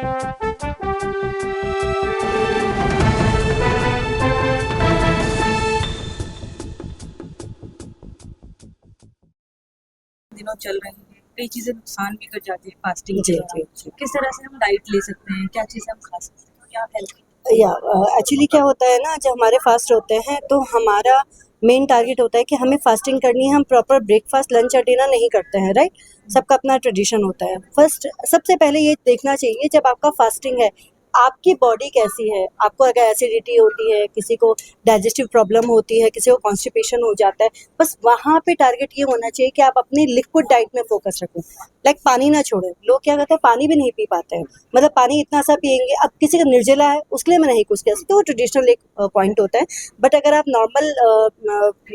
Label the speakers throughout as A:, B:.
A: दिनों चल रही हैं, कई चीजें नुकसान भी कर जाती है फास्टिंग के
B: जी
A: दौरान।
B: जी
A: किस तरह से हम डाइट ले सकते हैं, क्या चीजें हम खा सकते हैं, क्या हेल्थ
B: या एक्चुअली क्या होता है ना, जब हमारे फास्ट होते हैं तो हमारा मेन टारगेट होता है कि हमें फास्टिंग करनी है। हम प्रॉपर ब्रेकफास्ट लंच और डिनर नहीं करते हैं, राइट। सबका अपना ट्रेडिशन होता है। फर्स्ट सबसे पहले ये देखना चाहिए, जब आपका फास्टिंग है आपकी बॉडी कैसी है। आपको अगर एसिडिटी होती है, किसी को डाइजेस्टिव प्रॉब्लम होती है, किसी को कॉन्स्टिपेशन हो जाता है, बस वहाँ पे टारगेट ये होना चाहिए कि आप अपनी लिक्विड डाइट में फोकस रखें। लाइक पानी ना छोड़ें। लोग क्या करते हैं, पानी भी नहीं पी पाते हैं। मतलब पानी इतना सा पियेंगे। अब किसी का निर्जला है, उसके लिए मैं नहीं कुछ कह सकती, वो ट्रेडिशनल एक पॉइंट होता है। बट अगर आप नॉर्मल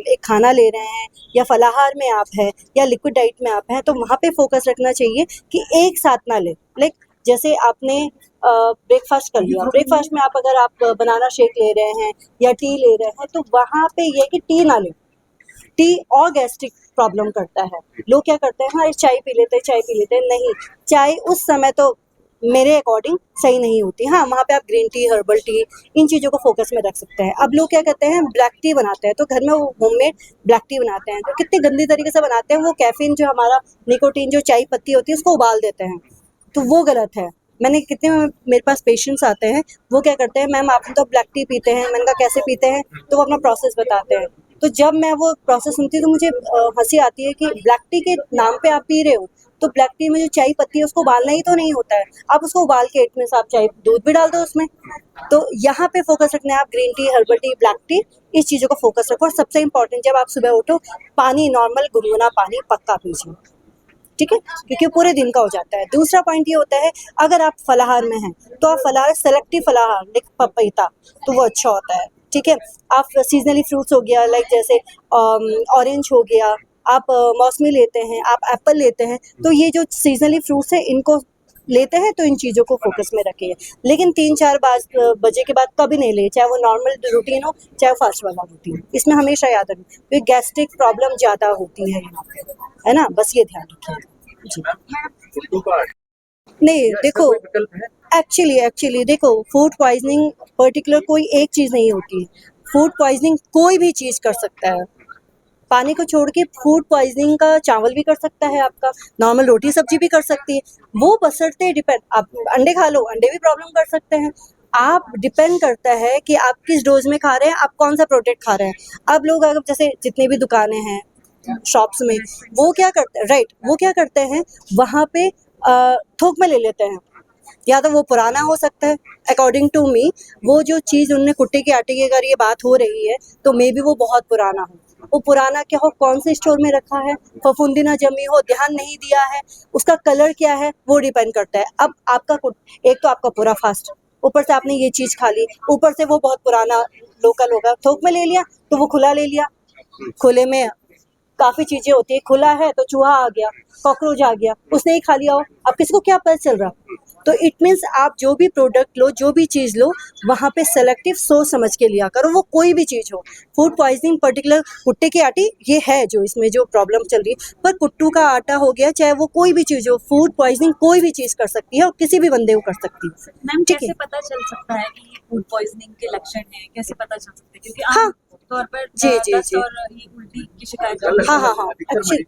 B: एक खाना ले रहे हैं या फलाहार में आप है या लिक्विड डाइट में आप हैं, तो वहाँ पे फोकस रखना चाहिए कि एक साथ ना लें। लाइक जैसे आपने ब्रेकफास्ट कर लिया, ब्रेकफास्ट में आप अगर आप बनाना शेक ले रहे हैं या टी ले रहे हैं, तो वहाँ पे ये कि टी ना लें। टी और गैस्ट्रिक प्रॉब्लम करता है। लोग क्या करते हैं, हाँ चाय पी लेते हैं, चाय पी लेते हैं। नहीं, चाय उस समय तो मेरे अकॉर्डिंग सही नहीं होती। हाँ, वहाँ पे आप ग्रीन टी, हर्बल टी, इन चीज़ों को फोकस में रख सकते हैं। अब लोग क्या करते हैं, ब्लैक टी बनाते हैं, तो घर में वो होममेड ब्लैक टी बनाते हैं, तो कितने गंदी तरीके से बनाते हैं। वो कैफीन जो हमारा निकोटीन जो चाय पत्ती होती है उसको उबाल देते हैं, तो वो गलत है। मैंने कितने मेरे पास पेशेंट्स आते हैं, वो क्या करते हैं, मैम आप तो ब्लैक टी पीते हैं। मैंने कहा कैसे पीते हैं, तो वो अपना प्रोसेस बताते हैं। तो जब मैं वो प्रोसेस सुनती हूँ तो मुझे हंसी आती है कि ब्लैक टी के नाम पे आप पी रहे हो, तो ब्लैक टी में जो चाय पत्ती है उसको उबालना ही तो नहीं होता है। आप उसको उबाल के इतने से आप चाय दूध भी डाल दो उसमें। तो यहाँ पे फोकस रखना है। आप green tea, herbal tea, black T, इस चीज़ों को फोकस रखो। और सबसे इंपॉर्टेंट, जब आप सुबह उठो, पानी नॉर्मल गुनगुना पानी पक्का पीजिए, ठीक है, क्योंकि पूरे दिन का हो जाता है। दूसरा पॉइंट ये होता है, अगर आप फलाहार में हैं तो आप फलाहार सेलेक्टिव फलाहार, लाइक पपीता, तो वो अच्छा होता है, ठीक है। आप सीजनली फ्रूट्स हो गया, लाइक जैसे ऑरेंज हो गया, आप मौसमी लेते हैं, आप एप्पल लेते हैं, तो ये जो सीजनली फ्रूट्स हैं इनको लेते हैं, तो इन चीज़ों को फोकस में रखिए। लेकिन 3-4 बजे के बाद कभी नहीं ले, चाहे वो नॉर्मल रूटीन हो, चाहे वो फास्ट वाला रूटीन। इसमें हमेशा याद रखें, क्योंकि गैस्ट्रिक प्रॉब्लम ज़्यादा होती है यहाँ पे, है ना। बस ये ध्यान रखिए जी। नहीं देखो, एक्चुअली देखो, फूड पॉइजनिंग पर्टिकुलर कोई एक चीज़ नहीं होती है। फूड पॉइजनिंग कोई भी चीज़ कर सकता है। पानी को छोड़ के फूड पॉइजनिंग का चावल भी कर सकता है आपका, नॉर्मल रोटी सब्जी भी कर सकती है। वो बशर्ते डिपेंड, आप अंडे खा लो, अंडे भी प्रॉब्लम कर सकते हैं। आप डिपेंड करता है कि आप किस डोज में खा रहे हैं, आप कौन सा प्रोडक्ट खा रहे हैं। अब लोग अगर जैसे जितनी भी दुकानें हैं शॉप्स में, वो क्या करते हैं, राइट, वो क्या करते हैं, वहाँ पे थोक में ले लेते हैं। या तो वो पुराना हो सकता है, अकॉर्डिंग टू मी। वो जो चीज़ उनने कुट्टे के आटे की अगर ये बात हो रही है, तो मे बी वो बहुत पुराना हो। वो पुराना क्या हो, कौन से स्टोर में रखा है, फफूंदी ना जमी हो, ध्यान नहीं दिया है, उसका कलर क्या है, वो डिपेंड करता है। अब आपका एक तो आपका पूरा फास्ट, ऊपर से आपने ये चीज़ खा ली, ऊपर से वो बहुत पुराना लोकल होगा, थोक में ले लिया तो वो खुला ले लिया। खुले में काफ़ी चीज़ें होती है, खुला है तो चूहा आ गया, कॉकरोच आ गया, उसने ही खा लिया हो। अब किसी को क्या पता चल रहा। तो इट मीन्स आप जो भी प्रोडक्ट लो, जो भी चीज़ लो, वहाँ पे सेलेक्टिव सोच समझ के लिया करो, वो कोई भी चीज़ हो। फूड पॉइजनिंग पर्टिकुलर कुट्टे की आटे ये है जो इसमें जो प्रॉब्लम चल रही है, पर कुट्टू का आटा हो गया, चाहे वो कोई भी चीज़ हो, फूड पॉइजनिंग कोई भी चीज़ कर सकती है और किसी भी बंदे को कर सकती है।
A: मैम
B: ठीक
A: कैसे
B: है,
A: पता चल सकता है कि ये फूड पॉइजनिंग के लक्षण हैं, कैसे पता चल सकता है, क्योंकि
B: हाँ
A: आम तौर पर
B: जी जी
A: दस्त
B: जी,
A: और ये उल्टी की शिकायत
B: हाँ एक्चुअली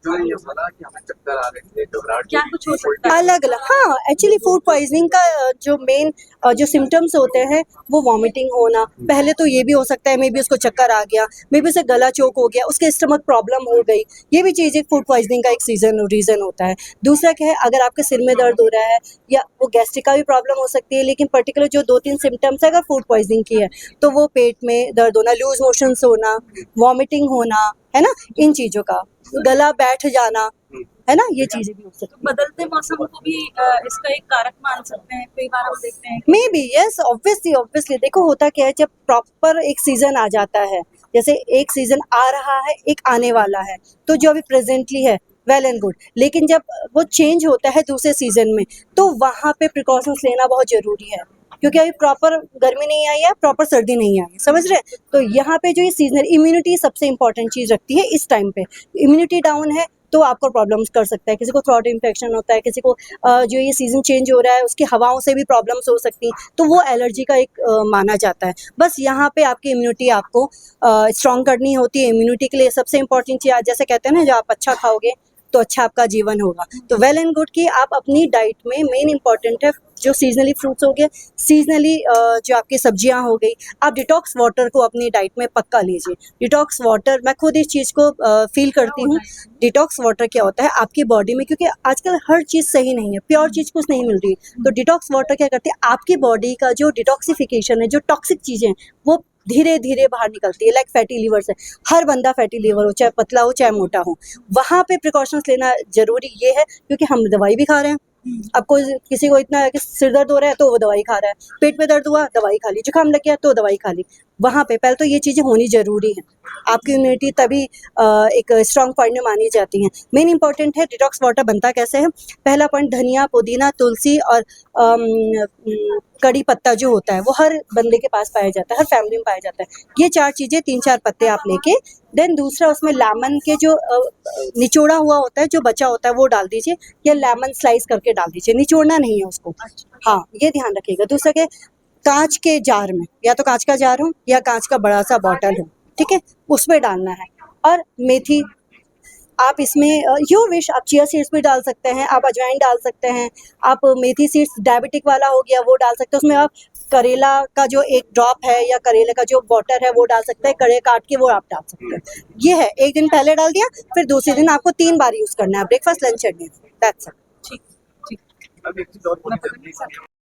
A: क्या कुछ हो सकता है।
B: अलग अलग, हाँ एक्चुअली फूड पॉइजनिंग का जो मेन जो सिम्टम्स होते हैं, वो वॉमिटिंग होना। पहले तो ये भी हो सकता है, मे बी उसको चक्कर आ गया, मे बी उसे गला चोक हो गया, उसके स्टमक प्रॉब्लम हो गई। ये भी चीज़ एक फूड पॉइजनिंग का एक रीज़न होता है। दूसरा क्या है, अगर आपके सिर में दर्द हो रहा है या वो गैस्ट्रिक का भी प्रॉब्लम हो सकती है, लेकिन पर्टिकुलर जो 2-3 सिम्टम्स है अगर फूड पॉइजनिंग की है, तो वो पेट में दर्द होना, लूज मोशंस होना, वॉमिटिंग होना, है ना, इन चीज़ों का, गला बैठ जाना, है ना, ये चीज़ें भी हो सकती है।
A: बदलते मौसम को भी इसका एक कारक मान सकते हैं। कई बार हम देखते हैं
B: मे बी यस, ऑब्वियसली देखो होता क्या है, जब प्रॉपर एक सीजन आ जाता है, जैसे एक सीजन आ रहा है, एक आने वाला है, तो जो अभी प्रेजेंटली है वेल एंड गुड, लेकिन जब वो चेंज होता है दूसरे सीजन में, तो वहाँ पे प्रिकॉशंस लेना बहुत जरूरी है, क्योंकि अभी प्रॉपर गर्मी नहीं आई है, प्रॉपर सर्दी नहीं आई है, समझ रहे हैं। तो यहाँ पे जो ये सीजनल इम्यूनिटी सबसे इंपॉर्टेंट चीज़ रखती है इस टाइम पे। इम्यूनिटी डाउन है तो आपको प्रॉब्लम्स कर सकता है। किसी को थ्रोट इन्फेक्शन होता है, किसी को जो ये सीज़न चेंज हो रहा है उसकी हवाओं से भी प्रॉब्लम्स हो सकती हैं, तो वो एलर्जी का एक माना जाता है। बस यहाँ पे आपकी इम्यूनिटी आपको स्ट्रॉन्ग करनी होती है। इम्यूनिटी के लिए सबसे इंपॉर्टेंट चीज़, जैसे कहते हैं ना, जो आप अच्छा खाओगे तो अच्छा आपका जीवन होगा। तो वेल एंड गुड कि आप अपनी डाइट में, मेन इंपॉर्टेंट है जो सीजनली फ्रूट्स हो गए, सीजनली जो आपकी सब्जियां हो गई, आप डिटॉक्स वाटर को अपनी डाइट में पक्का लीजिए। डिटॉक्स वाटर, मैं खुद इस चीज़ को फील करती हूँ। डिटॉक्स वाटर क्या होता है आपकी बॉडी में, क्योंकि आजकल हर चीज़ सही नहीं है, प्योर चीज़ कुछ नहीं मिल रही, तो डिटॉक्स वाटर क्या करती है, आपकी बॉडी का जो डिटॉक्सिफिकेशन है, जो टॉक्सिक चीज़ें हैं, वो धीरे धीरे बाहर निकलती है। लाइक फैटी लीवर से, हर बंदा फैटी लीवर हो, चाहे पतला हो चाहे मोटा हो, वहाँ पे प्रिकॉशंस लेना जरूरी ये है, क्योंकि हम दवाई भी खा रहे हैं। अब कोई, किसी को इतना है कि सिर दर्द हो रहा है तो वो दवाई खा रहा है, पेट में दर्द हुआ दवाई खा ली, जुकाम लग गया तो दवाई खा ली। वहाँ पे पहले तो ये चीज़ें होनी जरूरी है, आपकी इम्यूनिटी तभी एक स्ट्रॉन्ग पॉइंट में मानी जाती हैं। मेन इंपॉर्टेंट है डिटॉक्स वाटर बनता कैसे है। पहला पॉइंट, धनिया, पुदीना, तुलसी और कड़ी पत्ता जो होता है वो हर बंदे के पास पाया जाता है, हर फैमिली में पाया जाता है। ये 4 चीज़ें, 3-4 पत्ते आप लेके, देन दूसरा उसमें लेमन के जो निचोड़ा हुआ होता है, जो बचा होता है वो डाल दीजिए, या लेमन स्लाइस करके डाल दीजिए, निचोड़ना नहीं है उसको। हाँ, ये ध्यान रखिएगा। दूसरा क्या, कांच के जार में, या तो कांच का जार हो या कांच का बड़ा सा बॉटल हो, ठीक है, उसमें डालना है। और मेथी, आप इसमें योर विश, आप चिया सीड्स भी डाल सकते हैं, आप अजवाइन डाल सकते हैं, आप मेथी सीड्स डायबिटिक वाला हो गया वो डाल सकते हैं। उसमें आप करेला का जो एक ड्रॉप है या करेले का जो वाटर है वो डाल सकते हैं, कड़े काट के वो आप डाल सकते हैं। ये है, एक दिन पहले डाल दिया, फिर दूसरे दिन आपको 3 बार यूज़ करना है, breakfast, lunch and dinner, that's it.
A: ठीक ठीक।
C: अब एक चीज और बोली